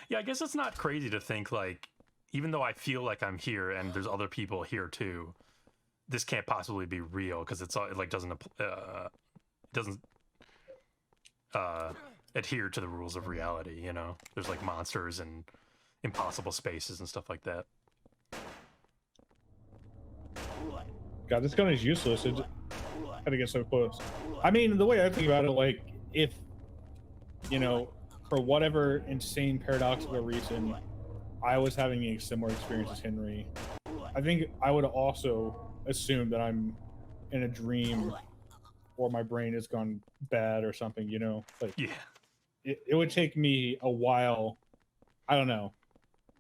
Yeah, I guess it's not crazy to think like, even though I feel like I'm here and there's other people here too, this can't possibly be real because it like doesn't uh, adhere to the rules of reality. You know, there's like monsters and impossible spaces and stuff like that. God, this gun is useless. It had to get so close. I mean, the way I think about it, like, if, you know, for whatever insane paradoxical reason, I was having a similar experience as Henry, I think I would also assume that I'm in a dream or my brain has gone bad or something, you know? Like, Yeah. it would take me a while. I don't know.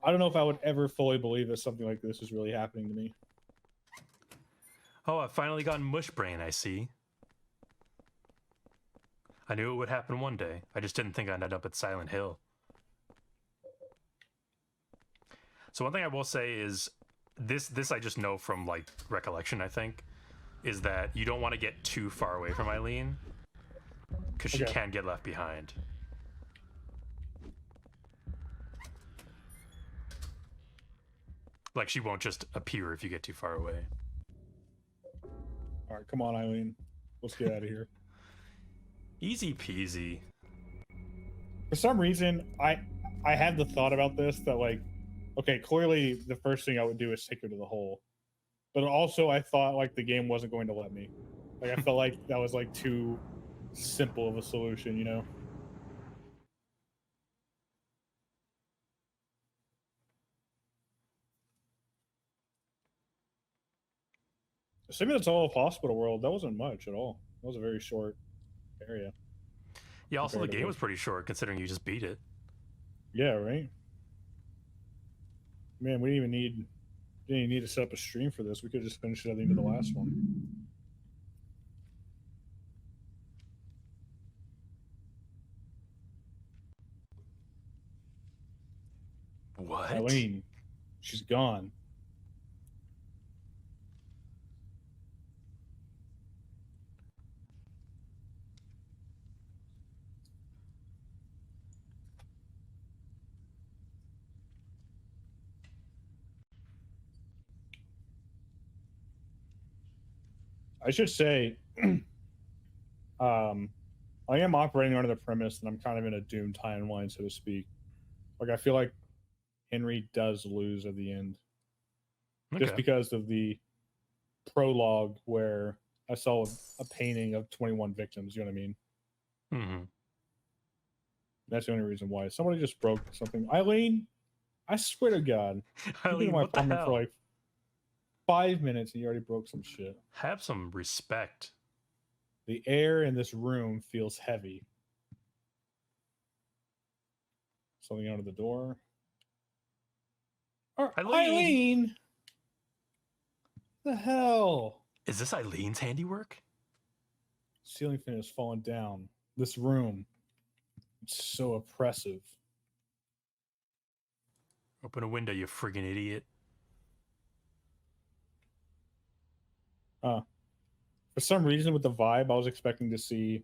I don't know if I would ever fully believe that something like this is really happening to me. Oh, I've finally gotten mush brain. I see. I knew it would happen one day. I just didn't think I'd end up at Silent Hill. So one thing I will say is this I just know from like recollection, I think, is that you don't want to get too far away from Eileen because she Okay. can get left behind. Like she won't just appear if you get too far away. All right, come on, Eileen. Let's get out of here. Easy peasy. For some reason, I had the thought about this that, like, okay, clearly the first thing I would do is take her to the hole, but also I thought like the game wasn't going to let me. Like I felt like that was like too simple of a solution, you know. Assuming it's all of hospital world, that wasn't much at all. That was a very short area. Yeah, also the game Comparatively. was pretty short considering you just beat it. Yeah, right. Man, we didn't even need to set up a stream for this. We could just finish it at the end of the last one. What? Eileen, she's gone. I should say, um, I am operating under the premise that I'm kind of in a doomed timeline, so to speak. Like I feel like Henry does lose at the end, just Okay. because of the prologue where I saw a painting of 21 victims. You know what I mean? Mm-hmm. That's the only reason why. Somebody just broke something. Eileen, I swear to God, you've been in Eileen, my what the apartment for hell? like 5 minutes and you already broke some shit. Have some respect. The air in this room feels heavy. Something under the door. Eileen! Eileen, the hell? Is this Eileen's handiwork? Ceiling fan has fallen down. This room, it's so oppressive. Open a window, you friggin' idiot. For some reason, with the vibe, I was expecting to see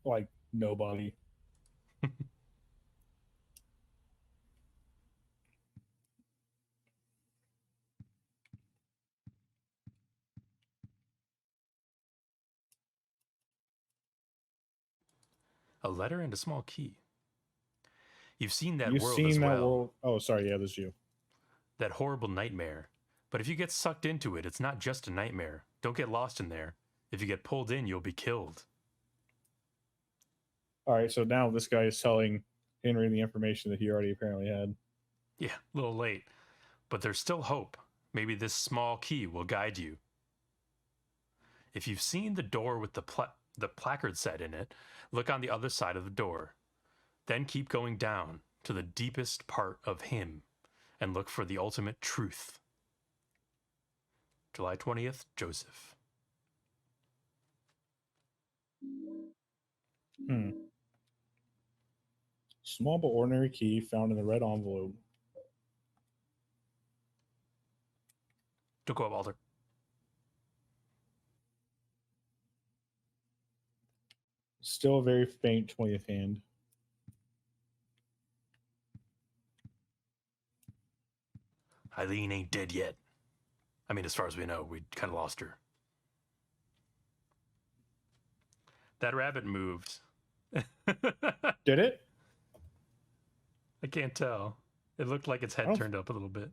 like nobody. A letter and a small key. You've seen that You've world as seen that well. world. Oh, sorry. Yeah, this is you. That horrible nightmare. But if you get sucked into it, it's not just a nightmare. Don't get lost in there. If you get pulled in, you'll be killed. All right. So now this guy is telling Henry the information that he already apparently had. Yeah, a little late. But there's still hope. Maybe this small key will guide you. If you've seen the door with the placard set in it, look on the other side of the door. Then keep going down to the deepest part of him and look for the ultimate truth. July 20th, Joseph. Hmm. Small but ordinary key found in the red envelope. Don't go up, Alder. Still a very faint 20th hand. Eileen ain't dead yet. I mean, as far as we know, we kind of lost her. That rabbit moved. Did it? I can't tell. It looked like its head turned up a little bit.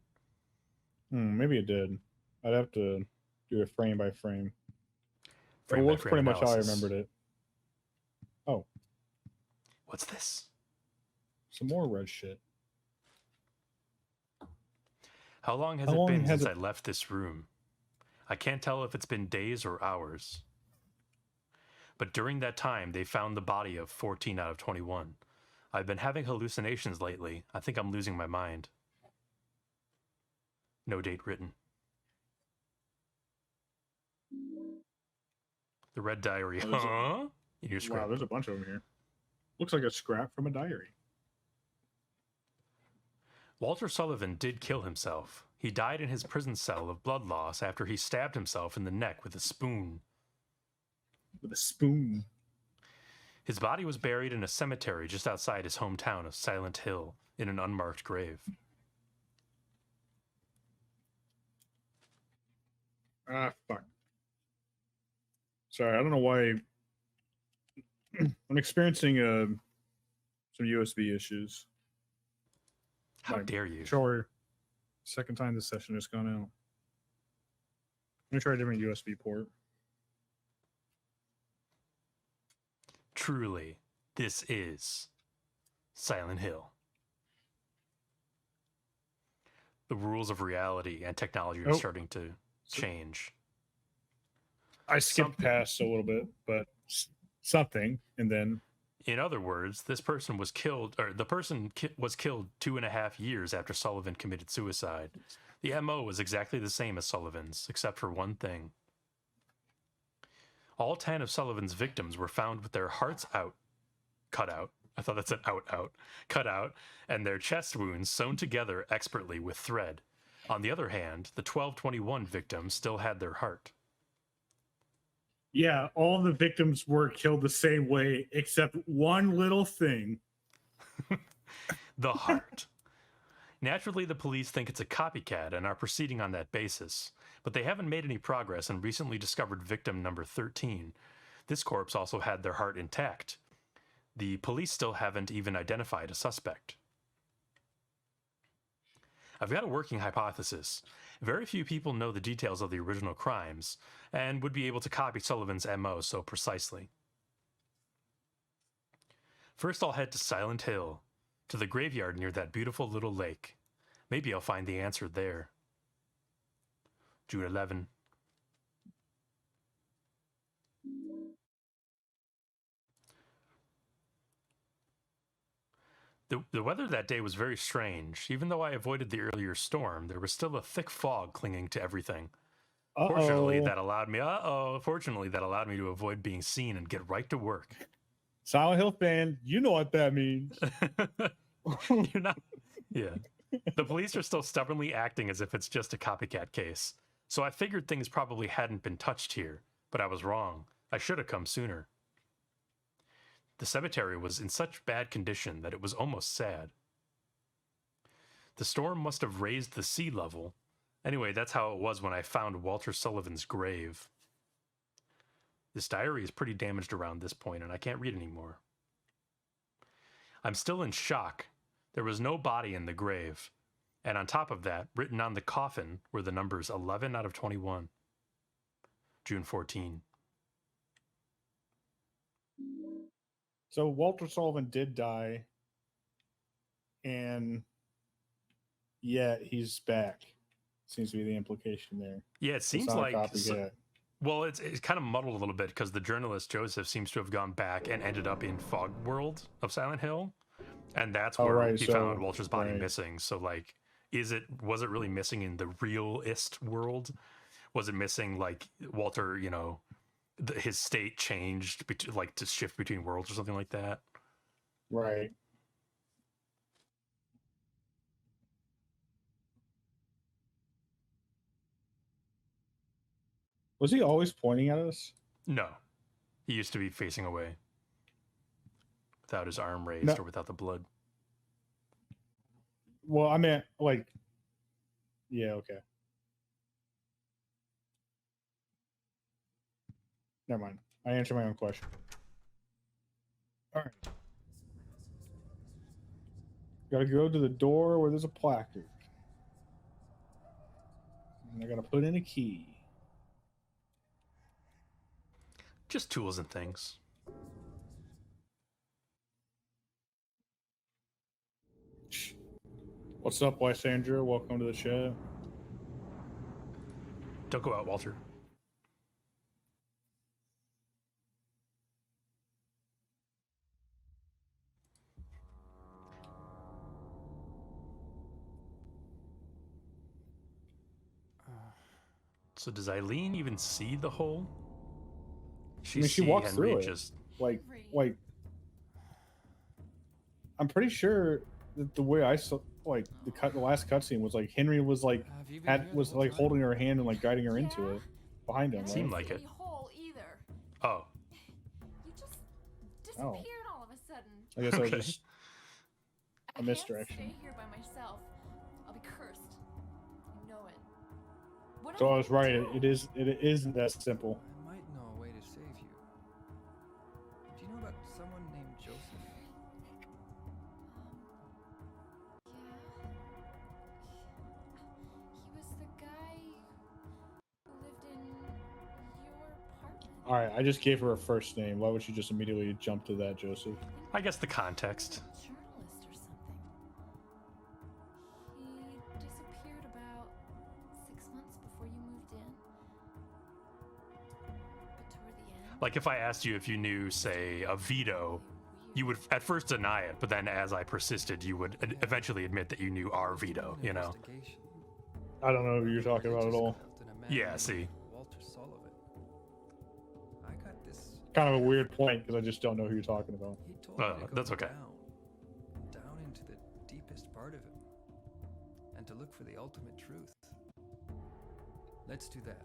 Maybe it did. I'd have to do it frame by frame. Frame it by looks frame pretty much how I analysis. remembered it. Oh. What's this? Some more red shit. How long has it been since I left this room? I can't tell if it's been days or hours. But during that time, they found the body of 14 out of 21. I've been having hallucinations lately. I think I'm losing my mind. No date written. The red diary. Huh? In your script. Wow, there's a bunch of them here. Looks like a scrap from a diary. Walter Sullivan did kill himself. He died in his prison cell of blood loss after he stabbed himself in the neck with a spoon. With a spoon. His body was buried in a cemetery just outside his hometown of Silent Hill in an unmarked grave. Ah, fuck. Sorry, I don't know why. I'm experiencing some USB issues. How dare you? Sure. Second time this session has gone out. Let me try a different USB port. Truly, this is Silent Hill. The rules of reality and technology are starting to change. I skipped past a little bit, but something, and then... In other words, this person was killed, or the person was killed 2.5 years after Sullivan committed suicide. The MO was exactly the same as Sullivan's, except for one thing. All 10 of Sullivan's victims were found with their hearts cut out. I thought that said out, cut out, and their chest wounds sewn together expertly with thread. On the other hand, the 1221 victims still had their heart. Yeah, all the victims were killed the same way, except one little thing. The heart. Naturally, the police think it's a copycat and are proceeding on that basis, but they haven't made any progress and recently discovered victim number 13. This corpse also had their heart intact. The police still haven't even identified a suspect. I've got a working hypothesis. Very few people know the details of the original crimes and would be able to copy Sullivan's MO so precisely. First, I'll head to Silent Hill, to the graveyard near that beautiful little lake. Maybe I'll find the answer there. June 11. The weather that day was very strange. Even though I avoided the earlier storm, there was still a thick fog clinging to everything. Fortunately, that allowed me to avoid being seen and get right to work. Silent Hill fan, you know what that means. You're not. Yeah. The police are still stubbornly acting as if it's just a copycat case. So I figured things probably hadn't been touched here, but I was wrong. I should have come sooner. The cemetery was in such bad condition that it was almost sad. The storm must have raised the sea level. Anyway, that's how it was when I found Walter Sullivan's grave. This diary is pretty damaged around this point, and I can't read anymore. I'm still in shock. There was no body in the grave. And on top of that, written on the coffin were the numbers 11 out of 21. June 14. So Walter Sullivan did die, and yet he's back. Seems to be the implication there. Yeah, it seems like... Well, it's kind of muddled a little bit because the journalist Joseph seems to have gone back and ended up in Fog World of Silent Hill. And that's where he found Walter's body missing. So, like, was it really missing in the realist world? Was it missing, like, Walter, you know, his state changed, like, to shift between worlds or something like that? Right. Was he always pointing at us? No. He used to be facing away. Without his arm raised or without the blood. Well, I meant, like, Yeah, okay. Never mind. I answered my own question. All right. Gotta go to the door where there's a placard. And I gotta put in a key. Just tools and things. What's up, Lysandra? Welcome to the show. Don't go out, Walter. So does Eileen even see the hole? I mean, she walks Henry through it. just Like, I'm pretty sure that the way I saw, like, the last cutscene was like Henry was like holding her hand and like guiding her into it behind him. Seemed Right? like it. Hole either. Oh. You just disappeared all of a sudden. I guess Okay. I was just a misdirection. I can't stay here by myself. I'll be cursed. You know it. What So am I was right. gonna It do? isn't that simple. I might know a way to save you. Do you know about someone named Joseph? Yeah. He was the guy who lived in your apartment. All right, I just gave her a first name. Why would she just immediately jump to that, Joseph? I guess the context. Journalist or something. He disappeared about 6 months before you moved in. But toward the end, Like if I asked you if you knew, say, a Vito, you would at first deny it, but then as I persisted, you would eventually admit that you knew our Vito, you know? Investigation. I don't know who you're talking about at all. Just involved in a man Yeah, named see. Walter Sullivan. I got this. Kind of a weird point because I just don't know who you're talking about. He told me to go that's okay. down into the deepest part of him, and to look for the ultimate truth. Let's do that.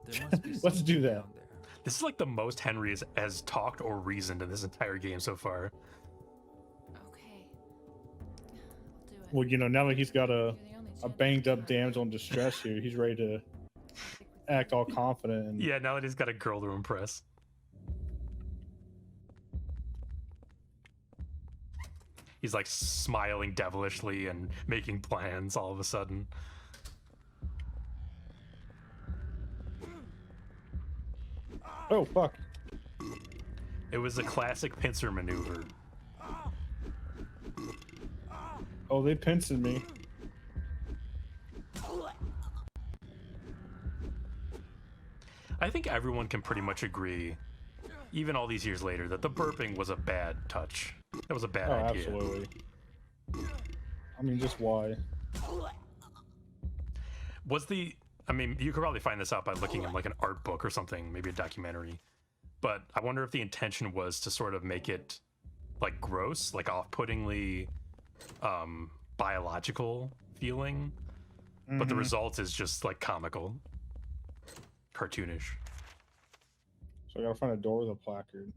There must be Let's do something that. down there. This is like the most Henry has talked or reasoned in this entire game so far. okay. I'll do it. Well, you know, now that he's got You're a the only chance banged I up got. damsel in distress here, he's ready to Stick with act you. all confident and Yeah, now that he's got a girl to impress. He's like smiling devilishly and making plans all of a sudden. oh fuck. It was a classic pincer maneuver. Oh, they pincered me. I think everyone can pretty much agree, even all these years later, that the burping was a bad touch. That was a bad Oh, idea. absolutely. I mean, just why? Was the I mean, you could probably find this out by looking in like an art book or something, maybe a documentary. But I wonder if the intention was to sort of make it like gross, like off-puttingly biological feeling, but the Mhm. result is just like comical, cartoonish. So I gotta find a door with a placard.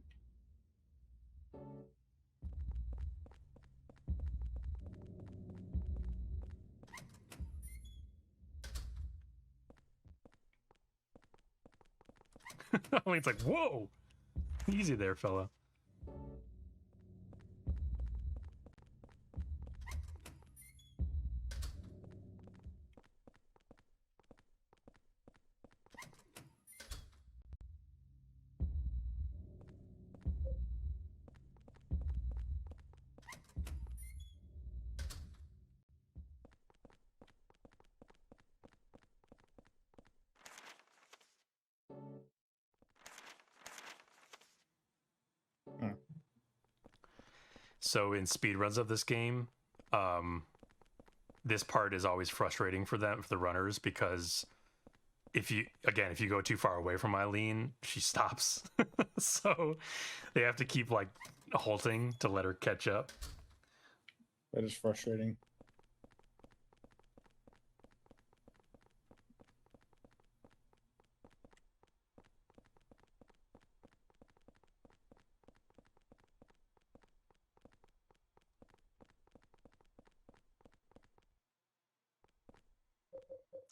It's like, whoa, easy there, fella. So in speedruns of this game, this part is always frustrating for the runners, because if you go too far away from Eileen, she stops. So they have to keep like halting to let her catch up. That is frustrating.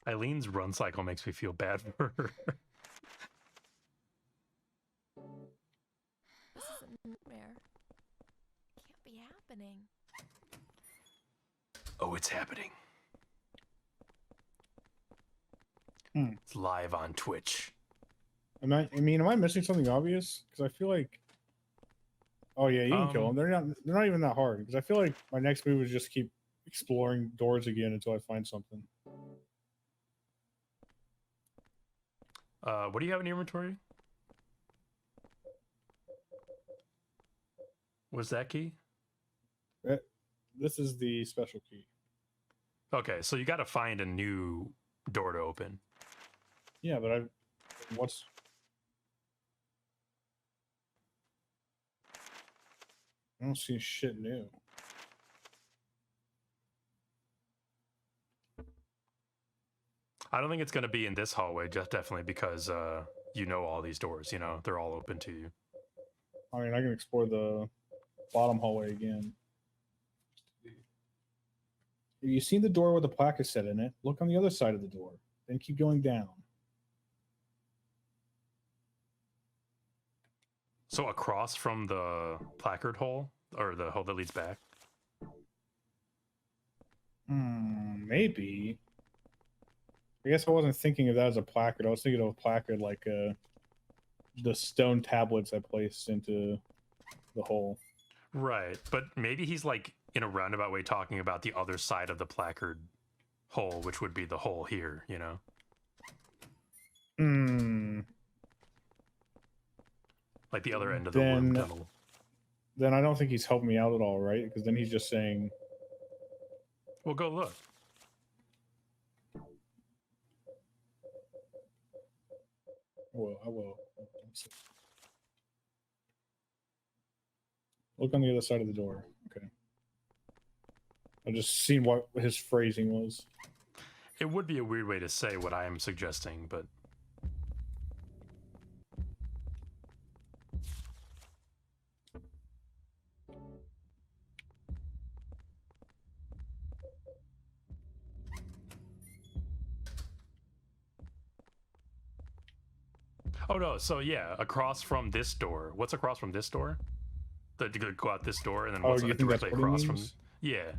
Eileen's run cycle makes me feel bad for her. This is a nightmare. Can't be happening. Oh, it's happening. Hmm. It's live on Twitch. Am I missing something obvious? Because I feel like, oh yeah, you can kill them. They're not even that hard. Because I feel like my next move is just keep exploring doors again until I find something. What do you have in your inventory? What's that key? This is the special key. Okay, so you got to find a new door to open. Yeah, but what's? I don't see shit new. I don't think it's going to be in this hallway, just definitely because you know all these doors. You know they're all open to you. I mean, I can explore the bottom hallway again. Have you seen the door with the plaque is set in it? Look on the other side of the door. Then keep going down. So across from the placard hole, or the hole that leads back. Maybe. I guess I wasn't thinking of that as a placard. I was thinking of a placard like the stone tablets I placed into the hole. Right, but maybe he's like in a roundabout way talking about the other side of the placard hole, which would be the hole here, you know? Like the other end of the worm tunnel. Then I don't think he's helping me out at all, right? Because then he's just saying... Well, go look. Well, I will. Look on the other side of the door. Okay. I just seen what his phrasing was. It would be a weird way to say what I am suggesting, but... Oh no, so yeah, across from this door. What's across from this door? To go out this door, and then what's you think directly that's what he across from... means? Yeah.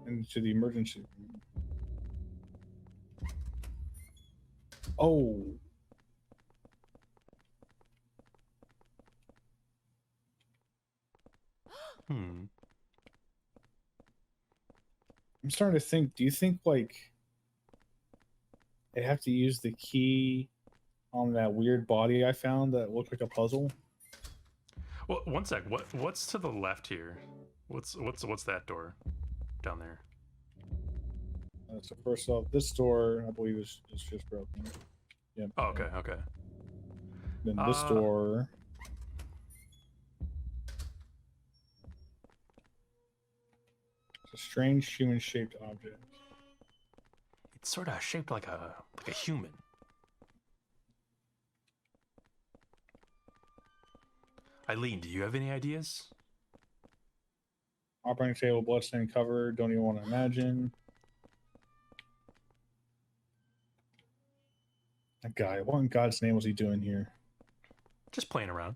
Into the emergency room. Oh. I'm starting to think, do you think, like, they have to use the key on that weird body I found that looked like a puzzle? Well, one sec. What's to the left here? What's that door down there? So first off, this door, I believe, is just broken. Yep. Oh, okay, okay. Then this door... It's a strange human-shaped object. It's sort of shaped like a human. Eileen, do you have any ideas? Operating table, bloodstained cover. Don't even want to imagine. That guy. What in God's name was he doing here? Just playing around.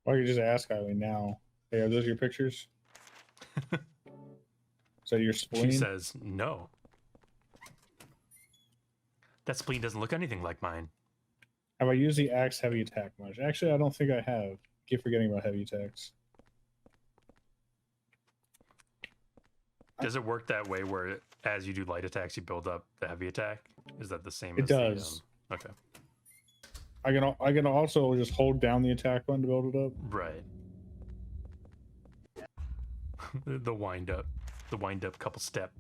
Why don't you just ask Eileen now? Hey, are those your pictures? Is that your spleen? She says no. That spleen doesn't look anything like mine. Have I used the axe heavy attack much? Actually, I don't think I have. Keep forgetting about heavy attacks. Does it work that way where as you do light attacks, you build up the heavy attack? Is that the same It as does. Okay. I can also just hold down the attack button to build it up. Right. the wind up couple step.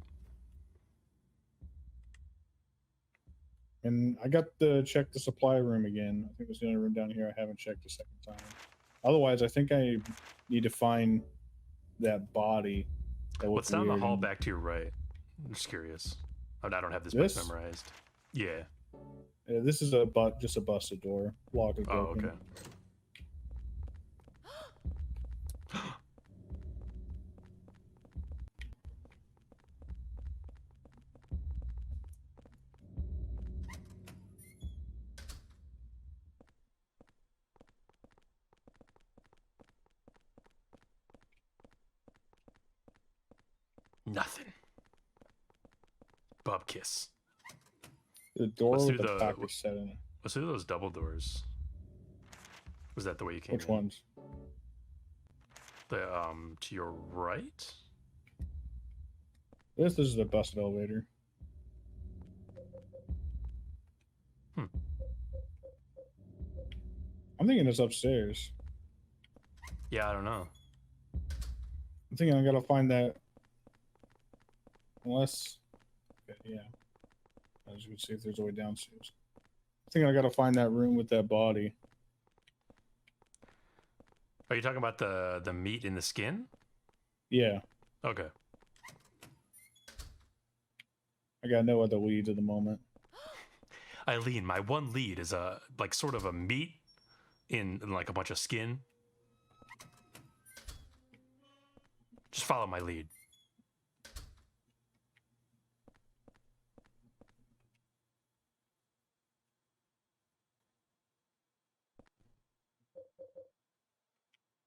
And I got to check the supply room again. I think there's the only room down here I haven't checked a second time. Otherwise, I think I need to find that body. That What's looked down the weird hall and- back to your right? I'm just curious. I don't have this This? place memorized. Yeah. Yeah, this is just a busted door. Lock is Oh, broken. okay. Nothing. Bub kiss. The door Let's with do the the- placard set in it. Let's do those double doors. Was that the way you came Which in? ones? The to your right? This is the busted elevator. Hmm. I'm thinking it's upstairs. Yeah, I don't know. I'm thinking I gotta find that. Unless, okay, yeah. As you can see, if there's a way downstairs. I think I gotta find that room with that body. Are you talking about the meat in the skin? Yeah, Okay. I got no other leads at the moment. Eileen, my one lead is a like sort of a meat in like a bunch of skin. Just follow my lead.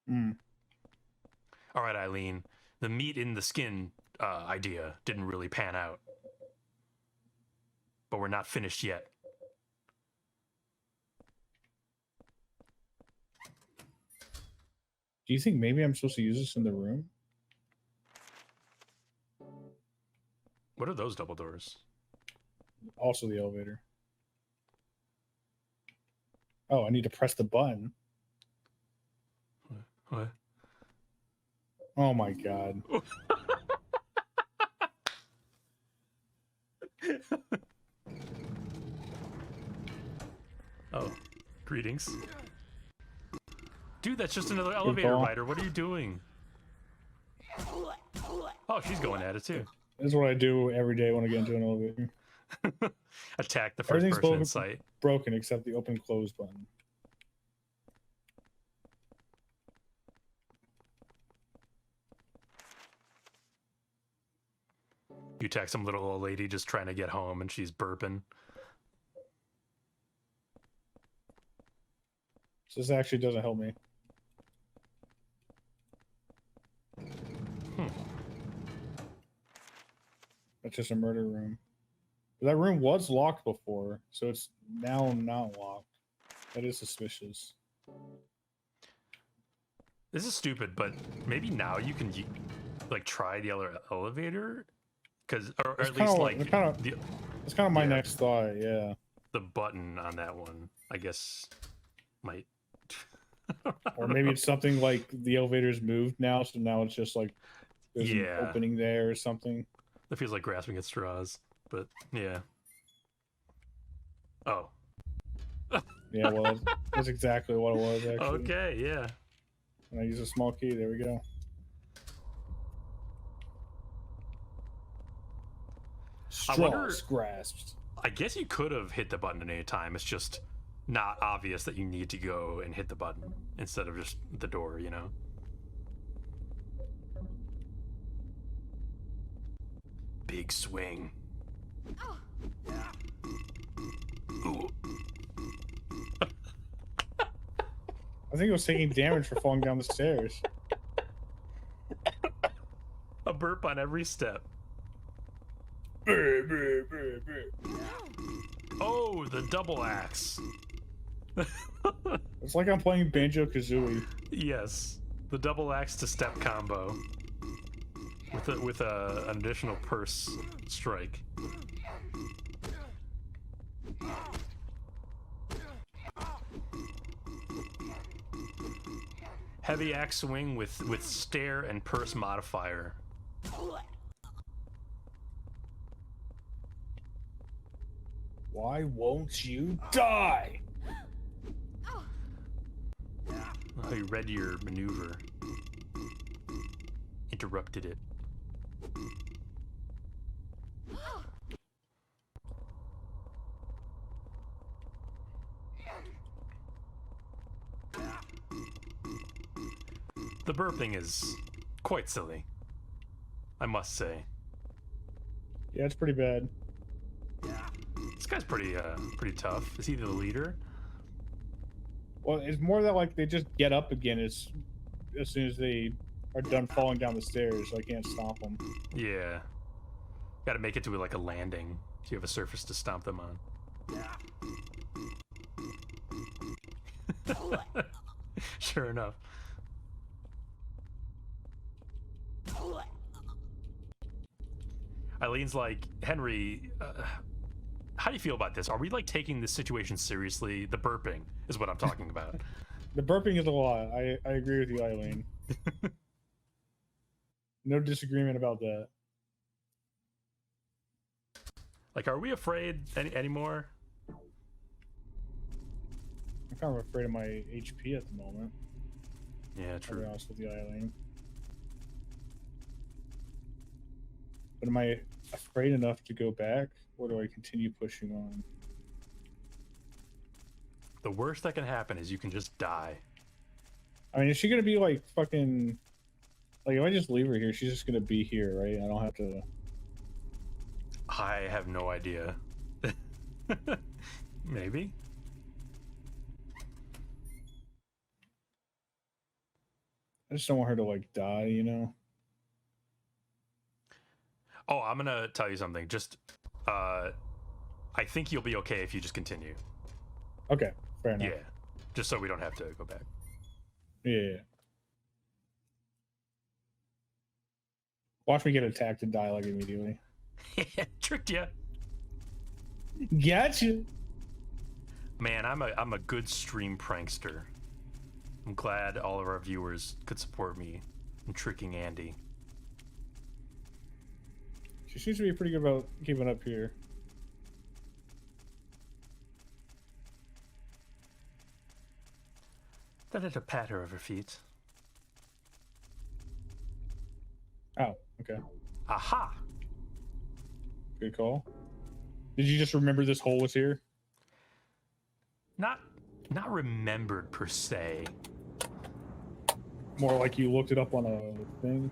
Hmm. All right, Eileen. The meat in the skin idea didn't really pan out. But we're not finished yet. Do you think maybe I'm supposed to use this in the room? What are those double doors? Also the elevator. Oh, I need to press the button. What? Oh my god. Oh, greetings. Dude, that's just another elevator ball. rider. What are you doing? Oh, she's going at it too. This is what I do every day when I get into an elevator. Attack the first Everything's person in broken. sight. Broken except the open close button. You attack some little old lady just trying to get home and she's burping. So this actually doesn't help me. That's just a murder room. But that room was locked before, so it's now not locked. That is suspicious. This is stupid, but maybe now you can like try the other elevator, because or It's at kinda least like- like it's kinda- the It's kind of my Yeah. next thought, yeah. the button on that one, I guess, might. Or maybe it's something like the elevator's moved now, so now it's just like there's Yeah. an opening there or something. It feels like grasping at straws, but yeah. Oh, Yeah, well, that's exactly what it was, actually. okay, yeah. And I use a small key, there we go. I wonder- Straws grasped. I guess you could have hit the button at any time. It's just not obvious that you need to go and hit the button instead of just the door, you know? Big swing. Ooh. I think it was taking damage for falling down the stairs. A burp on every step. Oh, the double axe. It's like I'm playing Banjo-Kazooie. Yes, the double axe to step combo with an additional purse strike. Heavy axe swing with stare and purse modifier. Why won't you die? Oh, you read your maneuver. Interrupted it. The burping is quite silly, I must say. Yeah, it's pretty bad. This guy's pretty tough. Is he the leader? Well, it's more that like they just get up again as soon as they are done falling down the stairs. So I can't stop them. Yeah. Got to make it to like a landing so you have a surface to stomp them on. Sure enough. Eileen's like, Henry, how do you feel about this? Are we like taking this situation seriously? The burping is what I'm talking about. The burping is a lot. I agree with you, Eileen. No disagreement about that. Like, are we afraid anymore? I'm kind of afraid of my HP at the moment. Yeah, I'll be true. honest with you, Eileen. But am I afraid enough to go back, or do I continue pushing on? The worst that can happen is you can just die. I mean, is she gonna be like fucking? Like, if I just leave her here, she's just gonna be here, right? I don't have to. I have no idea. Maybe. I just don't want her to like die, you know. Oh, I'm gonna tell you something. Just, I think you'll be okay if you just continue. Okay, fair enough. Yeah, just so we don't have to go back. Yeah. Watch me get attacked and die like immediately. Tricked you. Gotcha. Man, I'm a good stream prankster. I'm glad all of our viewers could support me in tricking Andy. She seems to be pretty good about giving up here. The little patter of her feet. Oh, okay. Aha! Good call. Did you just remember this hole was here? Not remembered per se. More like you looked it up on a thing?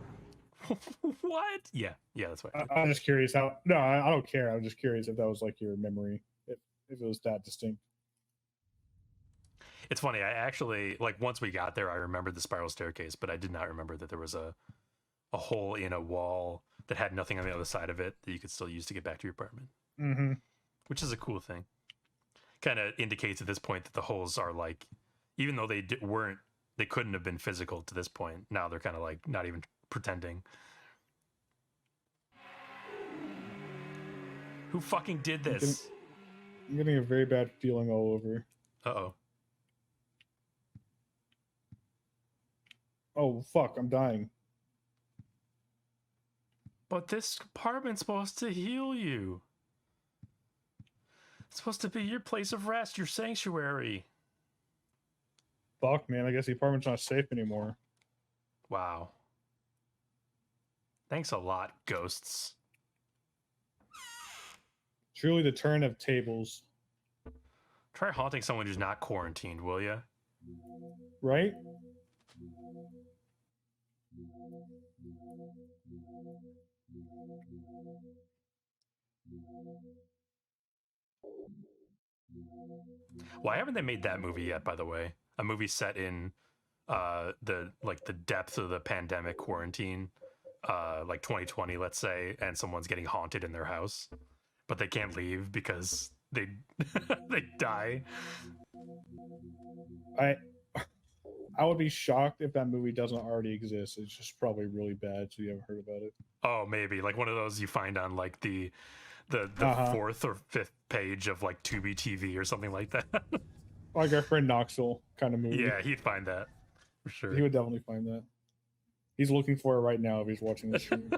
What? Yeah, that's what. I'm just curious how. No, I don't care. I'm just curious if that was like your memory, if it was that distinct. It's funny. I actually like once we got there, I remembered the spiral staircase, but I did not remember that there was a hole in a wall that had nothing on the other side of it that you could still use to get back to your apartment. Mm-hmm. Which is a cool thing. Kind of indicates at this point that the holes are like, even though they couldn't have been physical to this point. Now they're kind of like not even pretending. Who fucking did this? I'm getting a very bad feeling all over. Uh-oh. Oh, fuck, I'm dying. But this apartment's supposed to heal you. It's supposed to be your place of rest, your sanctuary. Fuck, man, I guess the apartment's not safe anymore. Wow. Thanks a lot, ghosts. Truly the turn of tables. Try haunting someone who's not quarantined, will ya? Right? Why haven't they made that movie yet, by the way? A movie set in the depths of the pandemic quarantine, like 2020, let's say, and someone's getting haunted in their house, but they can't leave because they they die. I would be shocked if that movie doesn't already exist. It's just probably really bad, so you haven't heard about it. Oh, maybe like one of those you find on like the fourth or fifth page of like Tubi TV or something like that. Like our friend Knoxville kind of movie. Yeah, he'd find that for sure. He would definitely find that. He's looking for it right now if he's watching this stream.